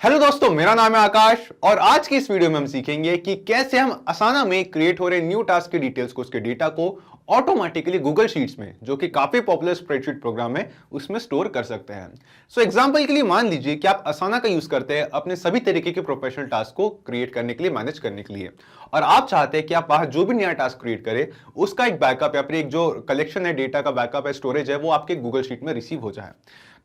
Hello दोस्तों, मेरा नाम है आकाश और आज की इस वीडियो में हम सीखेंगे कि कैसे हम आसाना में क्रिएट हो रहे न्यू टास्क की डिटेल्स को, उसके डेटा को ऑटोमेटिकली गूगल शीट्स में, जो कि काफी पॉपुलर स्प्रेडशीट प्रोग्राम है, उसमें स्टोर कर सकते हैं। सो एग्जांपल के लिए मान लीजिए कि आप आसाना का यूज करते हैं अपने सभी तरीके के प्रोफेशनल टास्क को क्रिएट करने के लिए, मैनेज करने के लिए, और आप चाहते हैं कि आप वहां जो भी नया टास्क क्रिएट करें उसका एक बैकअप या फिर एक जो कलेक्शन है, डेटा का बैकअप है, स्टोरेज है, वो आपके गूगल शीट में रिसीव हो जाए।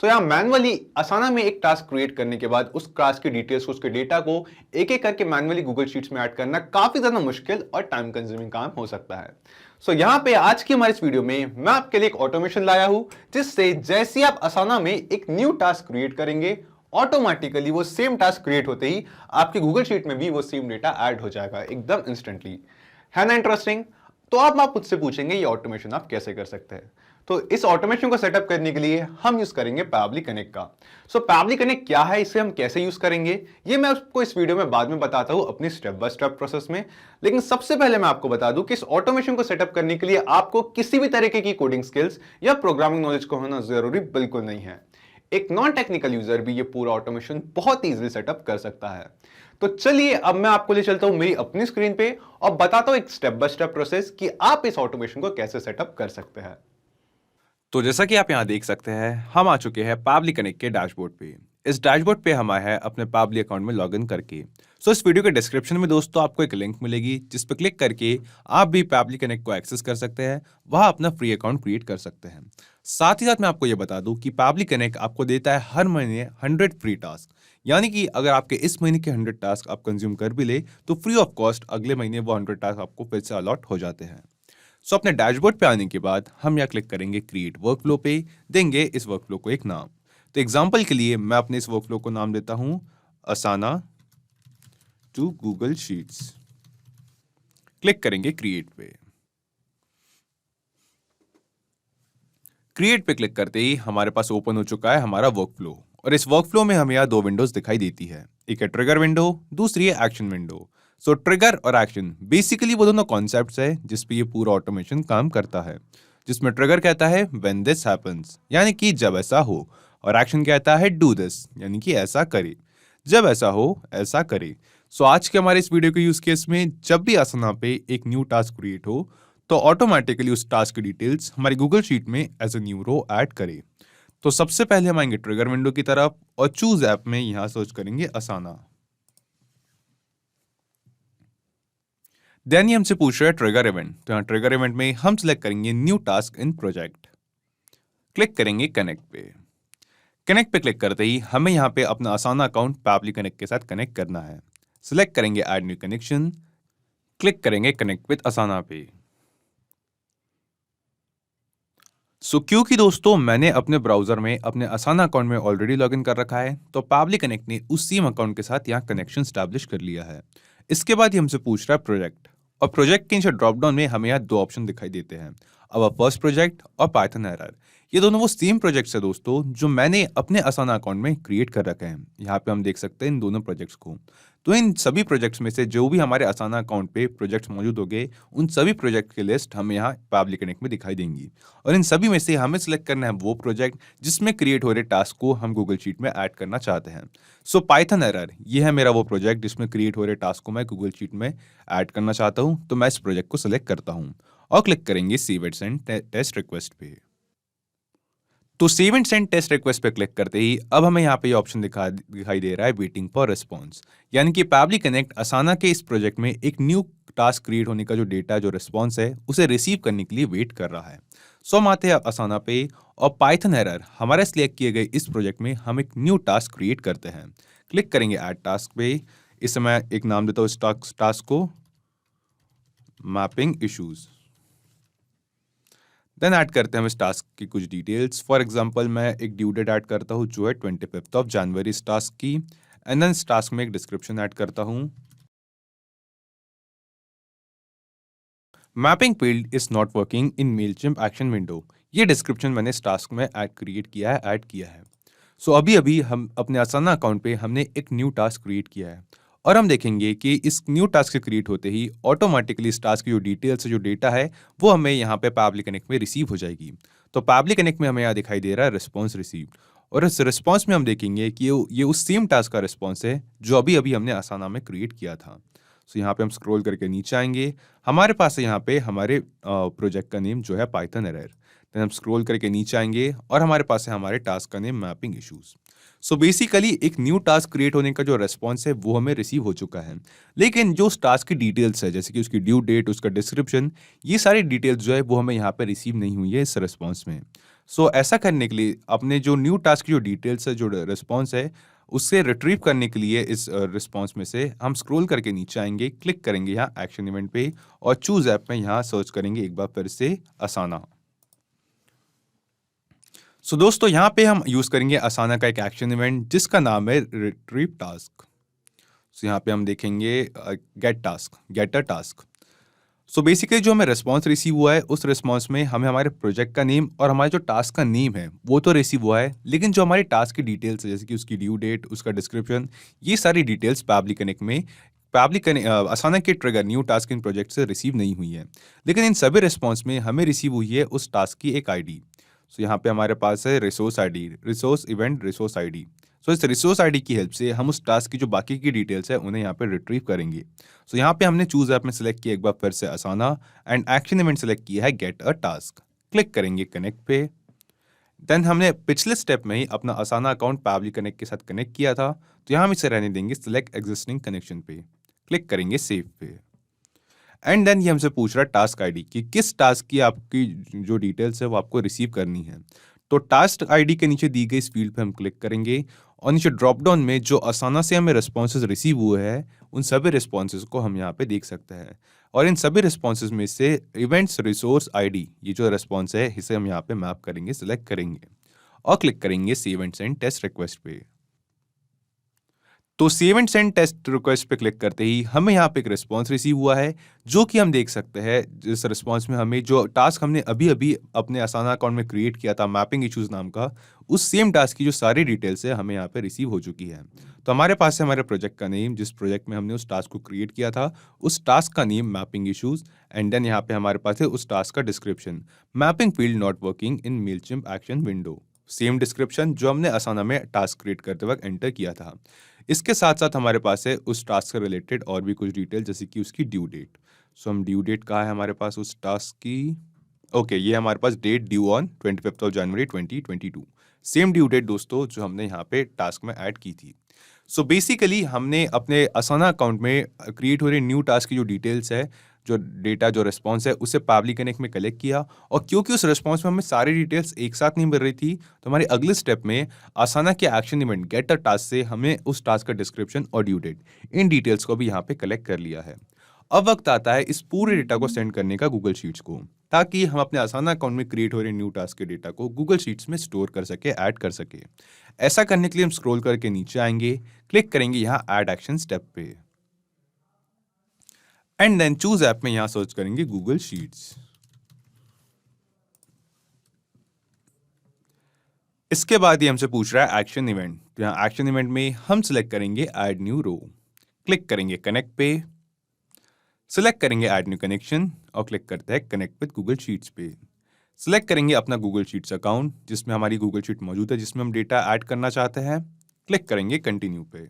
तो यहां मैनुअली आसाना में एक टास्क क्रिएट करने के बाद उस टास्क की डिटेल्स, उसके डेटा को एक एक करके मैनुअली गूगल शीट्स में ऐड करना काफी ज्यादा मुश्किल और टाइम कंज्यूमिंग काम हो सकता है। सो यहां पे आज की हमारे इस वीडियो में मैं आपके लिए एक ऑटोमेशन लाया हूं, जिससे जैसे आप आसाना में एक न्यू टास्क क्रिएट करेंगे, ऑटोमेटिकली वो सेम टास्क क्रिएट होते ही आपके गूगल शीट में भी वो सेम डेटा ऐड हो जाएगा एकदम इंस्टेंटली। है ना इंटरेस्टिंग? तो आप मुझसे पूछेंगे ये ऑटोमेशन आप कैसे कर सकते हैं। तो इस ऑटोमेशन को सेटअप करने के लिए हम यूज करेंगे पैबली कनेक्ट का। सो पैबली कनेक्ट क्या है, इसे हम कैसे यूज करेंगे, ये मैं आपको इस वीडियो में बाद में बताता हूं अपनी स्टेप बाय स्टेप प्रोसेस में। लेकिन सबसे पहले मैं आपको बता दूं कि इस ऑटोमेशन को सेटअप करने के लिए आपको किसी भी तरीके की कोडिंग स्किल्स या प्रोग्रामिंग नॉलेज को होना जरूरी बिल्कुल नहीं है। एक नॉन टेक्निकल यूजर भी ये पूरा ऑटोमेशन बहुत इजीली सेटअप कर सकता है। तो चलिए अब मैं आपको ले चलता हूं मेरी अपनी स्क्रीन पे और बताता हूं एक स्टेप बाय स्टेप प्रोसेस कि आप इस ऑटोमेशन को कैसे सेटअप कर सकते हैं। तो जैसा कि आप यहाँ देख सकते हैं, हम आ चुके हैं पैबली कनेक्ट के डैशबोर्ड पे। इस डैशबोर्ड पे हम आए हैं अपने पैबली अकाउंट में लॉगिन करके। इस वीडियो के डिस्क्रिप्शन में दोस्तों आपको एक लिंक मिलेगी, जिस पर क्लिक करके आप भी पैबली कनेक्ट को एक्सेस कर सकते हैं, वहाँ अपना फ्री अकाउंट क्रिएट कर सकते हैं। साथ ही साथ मैं आपको ये बता दूं कि पैबली कनेक्ट आपको देता है हर महीने 100 फ्री टास्क, यानी कि अगर आपके इस महीने के 100 टास्क आप कंज्यूम कर भी ले तो फ्री ऑफ कॉस्ट अगले महीने वो 100 टास्क आपको फिर से अलॉट हो जाते हैं। अपने डैशबोर्ड पे आने के बाद हम यहाँ क्लिक करेंगे क्रिएट वर्कफ्लो पे, देंगे इस वर्कफ्लो को एक नाम। तो एग्जांपल के लिए मैं अपने इस वर्कफ्लो को नाम देता हूं असाना टू गूगल शीट्स। क्लिक करेंगे क्रिएट पे। क्रिएट पे क्लिक करते ही हमारे पास ओपन हो चुका है हमारा वर्कफ्लो, और इस वर्कफ्लो में हमें यहाँ दो विंडोज दिखाई देती है। एक है ट्रिगर विंडो, दूसरी है एक्शन विंडो। ट्रिगर और एक्शन बेसिकली वो दोनों कॉन्सेप्ट्स है जिस पे ये पूरा ऑटोमेशन काम करता है। जिसमें ट्रिगर कहता है व्हेन दिस हैपेंस, यानी कि जब ऐसा हो, और एक्शन कहता है डू दिस, यानी कि ऐसा करे, जब ऐसा हो ऐसा करे। आज के हमारे इस वीडियो के यूज केस में जब भी आसना पे एक न्यू टास्क क्रिएट हो तो ऑटोमेटिकली उस टास्क की डिटेल्स हमारी गूगल शीट में as a new row add करे। तो सबसे पहले हम आएंगे ट्रिगर विंडो की तरफ और चूज ऐप में यहां सर्च करेंगे असाना। देन ये हमसे पूछ रहा है ट्रिगर इवेंट, तो यहाँ ट्रिगर इवेंट में हम सिलेक्ट करेंगे new task in project. Click करेंगे कनेक्ट पे। कनेक्ट पे क्लिक करते ही हमें यहाँ पे अपना असाना अकाउंट पैबली कनेक्ट के साथ कनेक्ट करना है। सिलेक्ट करेंगे ऐड न्यू कनेक्शन, क्लिक करेंगे कनेक्ट विद असाना पे। क्योंकि दोस्तों मैंने अपने ब्राउजर में अपने असाना अकाउंट में ऑलरेडी लॉगिन कर रखा है, तो पैबली कनेक्ट ने उस सेम अकाउंट के साथ यहाँ कनेक्शन स्टैब्लिश कर लिया है। इसके बाद ये हमसे पूछ रहा है प्रोजेक्ट, और प्रोजेक्ट के नीचे ड्रॉप डाउन में हमें यहाँ दो ऑप्शन दिखाई देते हैं, अब फर्स्ट प्रोजेक्ट और पाइथन एरर। ये दोनों वो सेम प्रोजेक्ट्स है दोस्तों जो मैंने अपने असाना अकाउंट में क्रिएट कर रखे हैं। यहाँ पे हम देख सकते हैं इन दोनों प्रोजेक्ट्स को। तो इन सभी प्रोजेक्ट्स में से जो भी हमारे असाना अकाउंट पे प्रोजेक्ट्स मौजूद होंगे, उन सभी प्रोजेक्ट की लिस्ट हमें यहाँ पैबली कनेक्ट में दिखाई देंगी, और इन सभी में से हमें सिलेक्ट करना है वो प्रोजेक्ट जिसमें क्रिएट हो रहे टास्क को हम गूगल शीट में ऐड करना चाहते हैं। पाइथन एरर ये है मेरा वो प्रोजेक्ट जिसमें क्रिएट हो रहे टास्क को मैं गूगल शीट में ऐड करना चाहता हूँ। तो मैं इस प्रोजेक्ट को सिलेक्ट करता हूँ और क्लिक करेंगे save and send test request पे। तो save and send test request पे क्लिक करते ही अब हमें यहाँ पे ऑप्शन दिखाई दे रहा है वेटिंग फॉर रिस्पॉन्स, यानी कि पैबली कनेक्ट असाना के इस प्रोजेक्ट में एक न्यू टास्क क्रिएट होने का जो डेटा, जो रिस्पॉन्स है, उसे रिसीव करने के लिए वेट कर रहा है। हम आते हैं असाना पे और पाइथन एरर हमारे सिलेक्ट किए गए इस प्रोजेक्ट में हम एक न्यू टास्क क्रिएट करते हैं। क्लिक करेंगे ऐड टास्क पे। इस समय एक नाम देता हूँ इस टास्क को मैपिंग इश्यूज। देन ऐड करते हैं हम इस टास्क की कुछ डिटेल्स। फॉर एग्जांपल मैं एक ड्यू डेट ऐड करता हूँ जो है 25 जनवरी इस टास्क की, एंड देन इस टास्क में एक डिस्क्रिप्शन ऐड करता हूँ। Mapping field is not working in Mailchimp action window, ये डिस्क्रिप्शन मैंने इस टास्क में ऐड किया है। अभी अभी हम अपने असाना अकाउंट पे हमने एक न्यू टास्क क्रिएट किया है, और हम देखेंगे कि इस न्यू टास्क के क्रिएट होते ही ऑटोमेटिकली इस टास्क की जो डिटेल्स, जो डेटा है, वो हमें यहाँ पे पैबली कनेक्ट में रिसीव हो जाएगी। तो पैबली कनेक्ट में हमें यहाँ दिखाई दे रहा है रिस्पॉन्स रिसीव्ड, और इस रिस्पॉन्स में हम देखेंगे कि ये उस सेम टास्क का रिस्पॉन्स है जो अभी अभी हमने असाना में क्रिएट किया था। सो यहाँ पे हम स्क्रॉल करके नीचे आएंगे, हमारे पास है यहाँ पे हमारे प्रोजेक्ट का नेम जो है पाइथन एरर। देन हम स्क्रॉल करके नीचे आएंगे और हमारे पास है हमारे टास्क का name mapping issues. So basically एक न्यू टास्क क्रिएट होने का जो रेस्पॉन्स है वो हमें रिसीव हो चुका है, लेकिन जो उस टास्क की डिटेल्स है जैसे कि उसकी ड्यू डेट, उसका डिस्क्रिप्शन, ये सारी डिटेल्स जो है वो हमें यहाँ पे रिसीव नहीं हुई है इस रिस्पॉन्स में। सो ऐसा करने के लिए अपने जो न्यू टास्क की जो डिटेल्स है, जो रिस्पॉन्स है, उससे रिट्रीव करने के लिए इस रिस्पॉन्स में से हम स्क्रॉल करके नीचे आएंगे, क्लिक करेंगे यहाँ एक्शन इवेंट पे और चूज ऐप में यहाँ सर्च करेंगे एक बार फिर से असाना। सो दोस्तों यहाँ पे हम यूज करेंगे असाना का एक एक्शन इवेंट जिसका नाम है रिट्रीव टास्क। सो यहाँ पे हम देखेंगे get a task. So basically जो हमें रिस्पॉन्स रिसीव हुआ है उस रिस्पॉन्स में हमें हमारे प्रोजेक्ट का नेम और हमारे जो टास्क का नेम है वो तो रिसीव हुआ है, लेकिन जो हमारे टास्क की डिटेल्स है जैसे कि उसकी ड्यू डेट, उसका डिस्क्रिप्शन, ये सारी डिटेल्स असाना के trigger new task in project से रिसीव नहीं हुई है। लेकिन इन सभी रिस्पॉन्स में हमें रिसीव हुई है उस टास्क की एक आईडी। सो यहाँ पे हमारे पास है resource ID, resource event resource ID. So इस रिसोर्स आईडी की हेल्प से हम उस टास्क की जो बाकी की डिटेल्स है उन्हें यहाँ पे रिट्रीव करेंगे। सो यहाँ पे हमने चूज ऐप में सेलेक्ट किया एक बार फिर से असाना एंड एक्शन इवेंट सेलेक्ट किया है गेट अ टास्क। क्लिक करेंगे कनेक्ट पे। देन हमने पिछले स्टेप में ही अपना असाना अकाउंट पैबली कनेक्ट के साथ कनेक्ट किया था, तो यहाँ हम इसे रहने देंगे सिलेक्ट एग्जिस्टिंग कनेक्शन पे। क्लिक करेंगे सेव पे एंड देन ये हमसे पूछ रहा है टास्क आईडी कि किस टास्क की आपकी जो डिटेल्स है वो आपको रिसीव करनी है। तो टास्क आईडी के नीचे दी गई इस फील्ड पे हम क्लिक करेंगे और नीचे ड्रॉप डाउन में जो असाना से हमें रिस्पॉन्सेज रिसीव हुए हैं उन सभी रिस्पॉन्सेज को हम यहाँ पे देख सकते हैं। और इन सभी रिस्पॉन्सेज में से इवेंट्स रिसोर्स आईडी ये जो रिस्पॉन्स है इसे हम यहाँ पे मैप करेंगे, सिलेक्ट करेंगे और क्लिक करेंगे save and send test request पे। तो save and send test request पे क्लिक करते ही हमें यहाँ पे एक रिस्पॉन्स रिसीव हुआ है जो कि हम देख सकते हैं। जिस रिस्पॉन्स में हमें जो टास्क हमने अभी अभी अपने असाना अकाउंट में क्रिएट किया था मैपिंग इश्यूज नाम का, उस सेम टास्क की जो सारी डिटेल्स है हमें यहाँ पे रिसीव हो चुकी है। तो हमारे पास है हमारे प्रोजेक्ट का नेम, जिस प्रोजेक्ट में हमने उस टास्क को क्रिएट किया था उस टास्क का name mapping issues and then यहाँ पे हमारे पास है उस टास्क का description mapping field not working in Mailchimp action window. Same description जो हमने असाना में टास्क क्रिएट करते वक्त एंटर किया था। इसके साथ साथ हमारे पास है उस टास्क से रिलेटेड और भी कुछ डिटेल जैसे कि उसकी ड्यू डेट। सो हम ड्यू डेट कहाँ है हमारे पास उस टास्क की, ओके ये हमारे पास date due on 25 January 2022, same due date दोस्तों जो हमने यहाँ पे टास्क में ऐड की थी। सो बेसिकली हमने अपने असाना अकाउंट में क्रिएट हो रही न्यू टास्क की जो डिटेल्स है, जो डेटा, जो रिस्पॉन्स है उसे पैबली कनेक्ट में कलेक्ट किया और क्योंकि उस रिस्पॉन्स में हमें सारी डिटेल्स एक साथ नहीं मिल रही थी तो हमारे अगले स्टेप में असाना के action event get a task से हमें उस टास्क का डिस्क्रिप्शन और ड्यू डेट इन डिटेल्स को भी यहाँ पे कलेक्ट कर लिया है। अब वक्त आता है इस पूरे डेटा को सेंड करने का गूगल शीट्स को, ताकि हम अपने असाना अकाउंट में क्रिएट हो रहे न्यू टास्क के डेटा को गूगल शीट्स में स्टोर कर सके, ऐड कर सके। ऐसा करने के लिए हम स्क्रॉल करके नीचे आएंगे, क्लिक करेंगे यहाँ ऐड एक्शन स्टेप पे एंड देन चूज ऐप में यहां सर्च करेंगे गूगल शीट्स। इसके बाद ये हमसे पूछ रहा है एक्शन इवेंट, तो यहां एक्शन इवेंट में हम सिलेक्ट करेंगे ऐड न्यू रो, क्लिक करेंगे कनेक्ट पे, सिलेक्ट करेंगे ऐड न्यू कनेक्शन और क्लिक करते हैं कनेक्ट विद गूगल शीट्स पे। सिलेक्ट करेंगे अपना गूगल शीट्स अकाउंट जिसमें हमारी गूगल शीट मौजूद है जिसमें हम डेटा ऐड करना चाहते हैं, क्लिक करेंगे कंटिन्यू पे।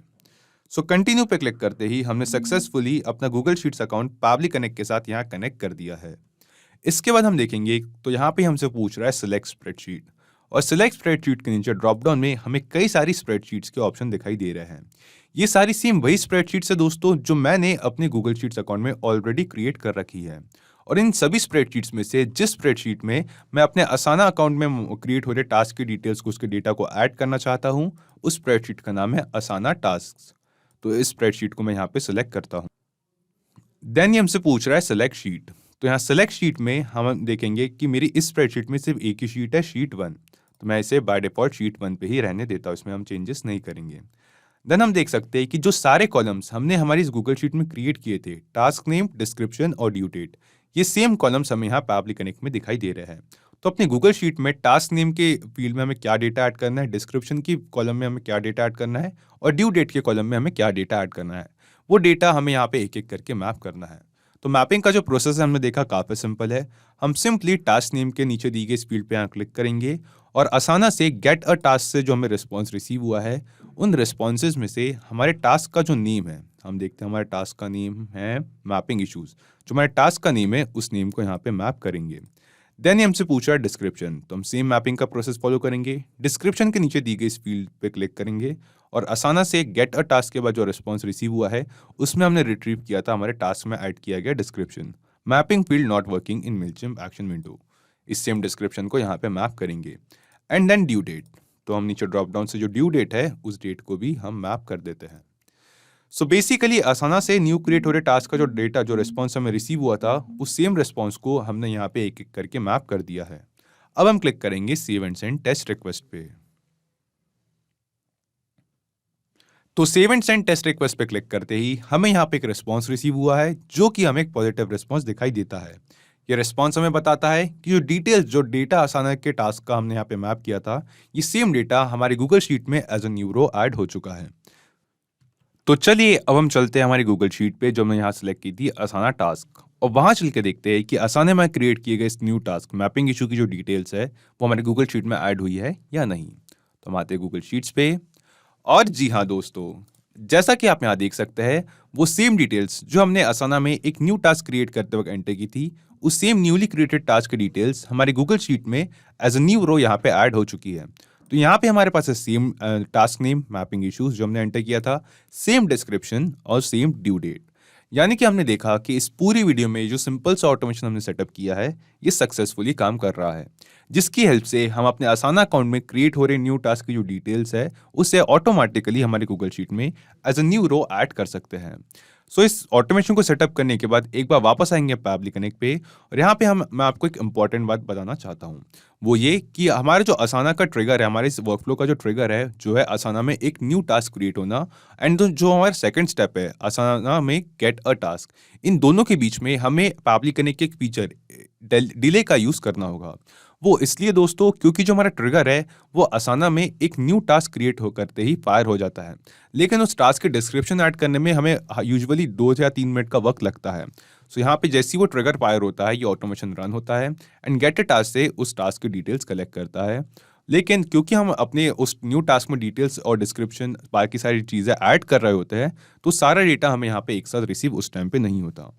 सो कंटिन्यू पे क्लिक करते ही हमने सक्सेसफुली अपना Google sheets account Pabbly connect के साथ यहाँ कनेक्ट कर दिया है। इसके बाद हम देखेंगे तो यहाँ पे हमसे पूछ रहा है सिलेक्ट स्प्रेडशीट और सिलेक्ट स्प्रेडशीट के नीचे ड्रॉप डाउन में हमें कई सारी स्प्रेडशीट्स के ऑप्शन दिखाई दे रहे हैं। ये सारी सेम वही स्प्रेडशीट्स है दोस्तों जो मैंने अपने गूगल शीट्स अकाउंट में ऑलरेडी क्रिएट कर रखी है और इन सभी स्प्रेडशीट्स में से जिस स्प्रेडशीट में मैं अपने असाना अकाउंट में क्रिएट हो रहे टास्क की डिटेल्स को, उसके डेटा को ऐड करना चाहता हूँ, उस स्प्रेडशीट का नाम है असाना टास्क। तो इस स्प्रेडशीट को मैं यहाँ पे सिलेक्ट करता हूँ। देन ये हमसे पूछ रहा है सिलेक्ट शीट, तो यहाँ सिलेक्ट शीट में हम देखेंगे कि मेरी इस स्प्रेडशीट में सिर्फ एक ही शीट है, शीट 1, तो मैं इसे बाय डिफॉल्ट शीट 1 पे ही रहने देता हूँ, इसमें हम चेंजेस नहीं करेंगे। देन हम देख सकते हैं कि जो सारे कॉलम्स हमने हमारी इस गूगल शीट में क्रिएट किए थे, टास्क नेम, डिस्क्रिप्शन और ड्यू डेट, ये सेम कॉलम्स हमें यहाँ पैबली कनेक्ट में दिखाई दे रहे हैं। तो अपनी गूगल शीट में टास्क नेम के फील्ड में हमें क्या डेटा ऐड करना है, डिस्क्रिप्शन की कॉलम में हमें क्या डेटा ऐड करना है और ड्यू डेट के कॉलम में हमें क्या डेटा ऐड करना है, वो डेटा हमें यहाँ पे एक एक करके मैप करना है। तो मैपिंग का जो प्रोसेस है हमने देखा काफ़ी सिंपल है। हम सिंपली टास्क नेम के नीचे दी गई इस फील्ड पे यहाँ क्लिक करेंगे और असाना से गेट अ टास्क से जो हमें रिस्पॉन्स रिसीव हुआ है, उन रिस्पॉन्सेज में से हमारे टास्क का जो नेम है, हम देखते हैं हमारे टास्क का नेम है मैपिंग इश्यूज। जो हमारे टास्क का नेम है उस नेम को यहाँ पे मैप करेंगे। देन ये हमसे पूछ रहा है डिस्क्रिप्शन, तो हम सेम मैपिंग का प्रोसेस फॉलो करेंगे। डिस्क्रिप्शन के नीचे दी गई इस फील्ड पे क्लिक करेंगे और असाना से गेट अ टास्क के बाद जो रिस्पॉन्स रिसीव हुआ है उसमें हमने रिट्रीव किया था, हमारे टास्क में ऐड किया गया description. Mapping field not working in Mailchimp action window, इस सेम डिस्क्रिप्शन को यहाँ पे मैप करेंगे। एंड देन ड्यू डेट, तो हम नीचे ड्रॉप डाउन से जो ड्यू डेट है उस डेट को भी हम मैप कर देते हैं। सो बेसिकली असाना से न्यू क्रिएट हो रहे टास्क का जो डेटा, जो रिस्पॉन्स हमें रिसीव हुआ था, उस सेम रिस्पॉन्स को हमने यहाँ पे एक एक करके मैप कर दिया है। अब हम क्लिक करेंगे save and send test request पे। तो save and send test request पे क्लिक करते ही हमें यहाँ पे एक रिस्पॉन्स रिसीव हुआ है, जो कि हमें एक पॉजिटिव रिस्पॉन्स दिखाई देता है। ये रिस्पॉन्स हमें बताता है कि जो डिटेल्स, जो डेटा असाना के टास्क का हमने यहाँ पे मैप किया था, ये सेम डेटा हमारी गूगल शीट में as a new row add हो चुका है। तो चलिए अब हम चलते हैं हमारी गूगल शीट पे, जो हमने यहाँ सेलेक्ट की थी असाना टास्क, और वहां चल के देखते हैं कि असाना में क्रिएट किए गए इस न्यू टास्क मैपिंग इशू की जो डिटेल्स है वो हमारी गूगल शीट में ऐड हुई है या नहीं। तो हम आते हैं गूगल शीट्स पे, और जी हाँ दोस्तों, जैसा कि आप यहाँ देख सकते हैं, वो सेम डिटेल्स जो हमने असाना में एक न्यू टास्क क्रिएट करते वक्त एंटर की थी, उस सेम न्यूली क्रिएटेड टास्क की डिटेल्स हमारी गूगल शीट में एज अ न्यू रो यहाँ पे ऐड हो चुकी है। तो यहाँ पे हमारे पास है same task name mapping issues जो हमने एंटर किया था, सेम डिस्क्रिप्शन और सेम ड्यू डेट। यानी कि हमने देखा कि इस पूरी वीडियो में जो सिंपल सा ऑटोमेशन हमने सेटअप किया है, ये सक्सेसफुली काम कर रहा है, जिसकी हेल्प से हम अपने असाना अकाउंट में क्रिएट हो रहे न्यू टास्क की जो डिटेल्स है उसे ऑटोमेटिकली हमारी गूगल शीट में as a new row add कर सकते हैं। सो इस ऑटोमेशन को सेटअप करने के बाद एक बार वापस आएंगे पैबली कनेक्ट पे, और यहाँ पे मैं आपको एक इंपॉर्टेंट बात बताना चाहता हूँ। वो ये कि हमारे जो असाना का ट्रिगर है, हमारे इस वर्कफ्लो का जो ट्रिगर है, जो है असाना में एक न्यू टास्क क्रिएट होना, एंड जो हमारा सेकंड स्टेप है असाना में गेट अ टास्क, इन दोनों के बीच में हमें पैबली कनेक्ट के एक फीचर डिले का यूज करना होगा। वो इसलिए दोस्तों क्योंकि जो हमारा ट्रिगर है वो असाना में एक न्यू टास्क क्रिएट हो करते ही फायर हो जाता है, लेकिन उस टास्क के डिस्क्रिप्शन ऐड करने में हमें यूजुअली 2 या 3 मिनट का वक्त लगता है। सो यहाँ पे जैसे ही वो ट्रिगर फायर होता है, ये ऑटोमेशन रन होता है एंड गेट अ टास्क से उस टास्क की डिटेल्स कलेक्ट करता है। लेकिन क्योंकि हम अपने उस न्यू टास्क में डिटेल्स और डिस्क्रिप्शन बाकी सारी चीज़ें ऐड कर रहे होते हैं, तो सारा डेटा हमें यहाँ पे एक साथ रिसीव उस टाइम पे नहीं होता।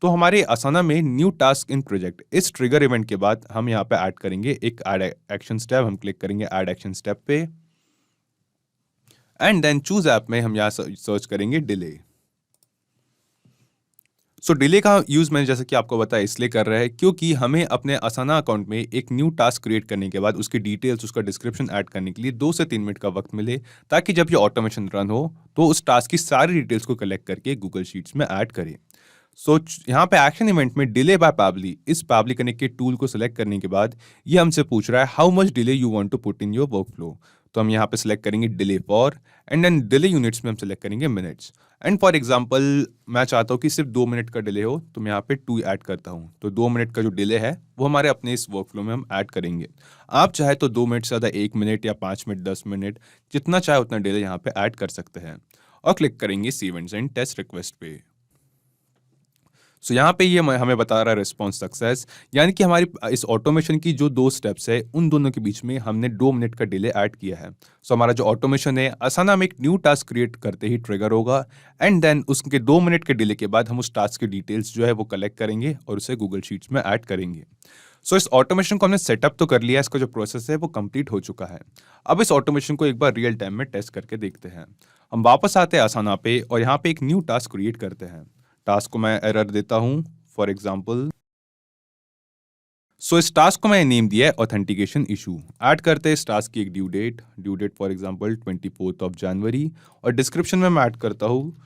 तो हमारे असाना में न्यू टास्क इन प्रोजेक्ट इस ट्रिगर इवेंट के बाद हम यहाँ पे ऐड करेंगे एक ऐड एक्शन स्टेप। हम क्लिक करेंगे ऐड एक्शन स्टेप पे एंड देन चूज ऐप में हम यहाँ सर्च करेंगे डिले। सो डिले का यूज मैंने जैसे कि आपको बताया इसलिए कर रहा है क्योंकि हमें अपने असाना अकाउंट में एक न्यू टास्क क्रिएट करने के बाद उसकी डिटेल्स, उसका डिस्क्रिप्शन ऐड करने के लिए 2 से 3 मिनट का वक्त मिले, ताकि जब ये ऑटोमेशन रन हो तो उस टास्क की सारी डिटेल्स को कलेक्ट करके गूगल शीट्स में ऐड करें। सो यहाँ पे एक्शन इवेंट में डिले बाय पैबली, इस पैबली कनेक्ट के टूल को सिलेक्ट करने के बाद ये हमसे पूछ रहा है how much delay you want to put in your workflow. तो हम यहाँ पे सिलेक्ट करेंगे delay for, and then delay units में हम सिलेक्ट करेंगे मिनट्स। एंड फॉर एग्जांपल मैं चाहता हूँ कि सिर्फ 2 मिनट का डिले हो, तो मैं यहाँ पे 2 ऐड करता हूँ। तो 2 मिनट का जो डिले है वो हमारे अपने इस वर्कफ्लो में हम ऐड करेंगे। आप चाहे तो 2 मिनट से ज़्यादा 1 मिनट या 5 मिनट 10 मिनट जितना चाहे उतना डिले यहाँ पे ऐड कर सकते हैं, और क्लिक करेंगे save and send test request पे। सो यहाँ पे ये हमें बता रहा है रिस्पॉन्स सक्सेस, यानी कि हमारी इस ऑटोमेशन की जो 2 स्टेप्स है उन दोनों के बीच में हमने 2 मिनट का डिले ऐड किया है। सो हमारा जो ऑटोमेशन है असाना में एक न्यू टास्क क्रिएट करते ही ट्रिगर होगा, एंड देन उसके 2 मिनट के डिले के बाद हम उस टास्क की डिटेल्स जो है वो कलेक्ट करेंगे और उसे गूगल शीट्स में ऐड करेंगे। सो इस ऑटोमेशन को हमने सेटअप तो कर लिया, इसका जो प्रोसेस है वो कंप्लीट हो चुका है। अब इस ऑटोमेशन को एक बार रियल टाइम में टेस्ट करके देखते हैं। हम वापस आते हैं असाना पे और यहाँ पे एक न्यू टास्क क्रिएट करते हैं। टास्क को मैं एरर देता हूँ फॉर एग्जाम्पल। सो इस टास्क को मैंने नेम दिया है ऑथेंटिकेशन इशू। ऐड करते हैं इस टास्क की एक due date for example 24 January, और डिस्क्रिप्शन में मैं ऐड करता हूँ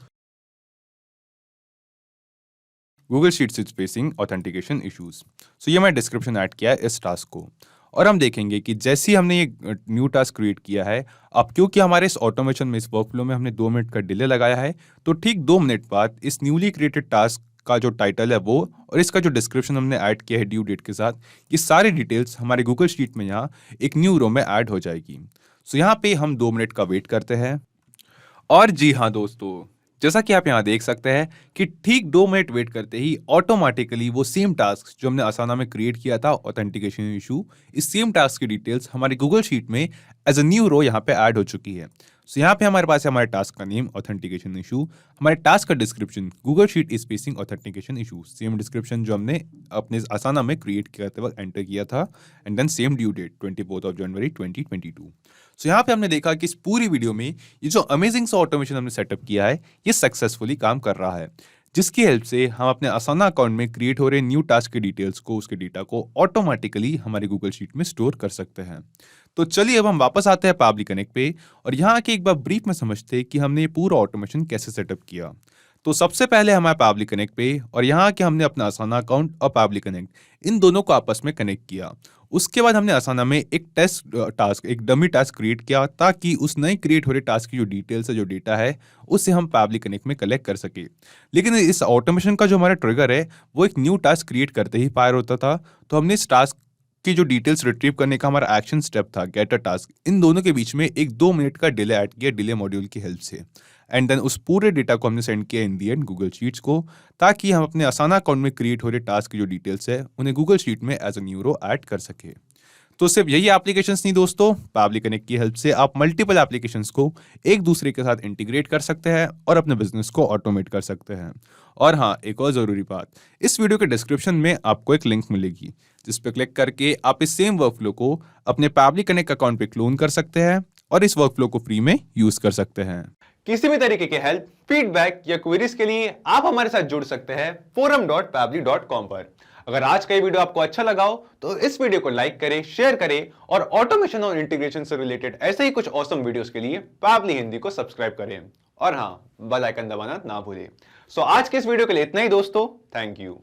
Google Sheets is facing authentication issues. So ये मैं डिस्क्रिप्शन ऐड किया है इस टास्क को, और हम देखेंगे कि जैसे ही हमने ये न्यू टास्क क्रिएट किया है, अब क्योंकि हमारे इस ऑटोमेशन में, इस वर्कफ्लो में हमने 2 मिनट का डिले लगाया है, तो ठीक 2 मिनट बाद इस न्यूली क्रिएटेड टास्क का जो टाइटल है वो और इसका जो डिस्क्रिप्शन हमने ऐड किया है ड्यू डेट के साथ, ये सारी डिटेल्स हमारे गूगल शीट में यहाँ एक न्यू रो में ऐड हो जाएगी। सो यहाँ पे हम 2 मिनट का वेट करते हैं, और जी हाँ दोस्तों, जैसा कि आप यहाँ देख सकते हैं कि ठीक 2 मिनट वेट करते ही ऑटोमेटिकली वो सेम टास्क जो हमने असाना में क्रिएट किया था ऑथेंटिकेशन इशू, इस सेम टास्क की डिटेल्स हमारी गूगल शीट में एज अ न्यू रो यहाँ पे ऐड हो चुकी है। सो यहाँ पे हमारे पास है हमारे टास्क का नेम ऑथेंटिकेशन इशू, हमारे टास्क का description Google sheet is facing authentication issue, same description जो हमने अपने असाना में क्रिएट करते वक्त एंटर किया था, and then same due date 24 जनवरी 2022। सो यहाँ पे हमने देखा कि इस पूरी वीडियो में ये जो अमेजिंग सा ऑटोमेशन हमने सेटअप किया है ये सक्सेसफुली काम कर रहा है, जिसकी हेल्प से हम अपने असाना अकाउंट में क्रिएट हो रहे न्यू टास्क के डिटेल्स को, उसके डेटा को ऑटोमेटिकली हमारी गूगल शीट में स्टोर कर सकते हैं। तो चलिए अब हम वापस आते हैं पावली कनेक्ट पे और यहाँ आके एक बार ब्रीफ में समझते हैं कि हमने ये पूरा ऑटोमेशन कैसे सेटअप किया। तो सबसे पहले हमारे पावली कनेक्ट पे और यहाँ आके हमने अपना असाना अकाउंट और पावली कनेक्ट इन दोनों को आपस में कनेक्ट किया। उसके बाद हमने असाना में एक टेस्ट टास्क, एक डमी टास्क क्रिएट किया ताकि उस नए क्रिएट हो रहे टास्क की जो डिटेल्स है, जो डेटा है, उससे हम पावली कनेक्ट में कलेक्ट कर सके। लेकिन इस ऑटोमेशन का जो हमारा ट्रिगर है वो एक न्यू टास्क क्रिएट करते ही फायर होता था, तो हमने इस टास्क की जो डिटेल्स रिट्रीव करने का हमारा एक्शन स्टेप था गेट अ टास्क, इन दोनों के बीच में एक 2 मिनट का डिले ऐड किया डिले मॉड्यूल की हेल्प से, एंड देन उस पूरे डेटा को हमने सेंड किया इन दी एंड गूगल शीट्स को, ताकि हम अपने असाना अकाउंट में क्रिएट हो रहे टास्क की जो डिटेल्स है उन्हें गूगल शीट में as a new row add कर सके। तो सिर्फ यही एप्लीकेशंस नहीं दोस्तों, पावली कनेक्ट की हेल्प से आप मल्टीपल एप्लीकेशंस को एक दूसरे के साथ इंटीग्रेट कर सकते हैं और अपने बिजनेस को ऑटोमेट कर सकते हैं। और हाँ, एक और जरूरी बात, इस वीडियो के डिस्क्रिप्शन में आपको एक लिंक मिलेगी जिस पे क्लिक करके आप इस सेम वर्कफ्लो को अपने पावली कनेक्ट अकाउंट पे क्लोन कर सकते हैं और इस वर्कफ्लो को फ्री में यूज कर सकते हैं। किसी भी तरीके की हेल्प, फीडबैक या क्वेरीज के लिए आप हमारे साथ जुड़ सकते हैं forum.pabbly.com पर। अगर आज का ये वीडियो आपको अच्छा लगा हो तो इस वीडियो को लाइक करें, शेयर करें और ऑटोमेशन और इंटीग्रेशन से रिलेटेड ऐसे ही कुछ ऑसम वीडियोस के लिए पावली हिंदी को सब्सक्राइब करें और हाँ, बेल आइकन दबाना ना भूलें। सो आज के इस वीडियो के लिए इतना ही दोस्तों, थैंक यू।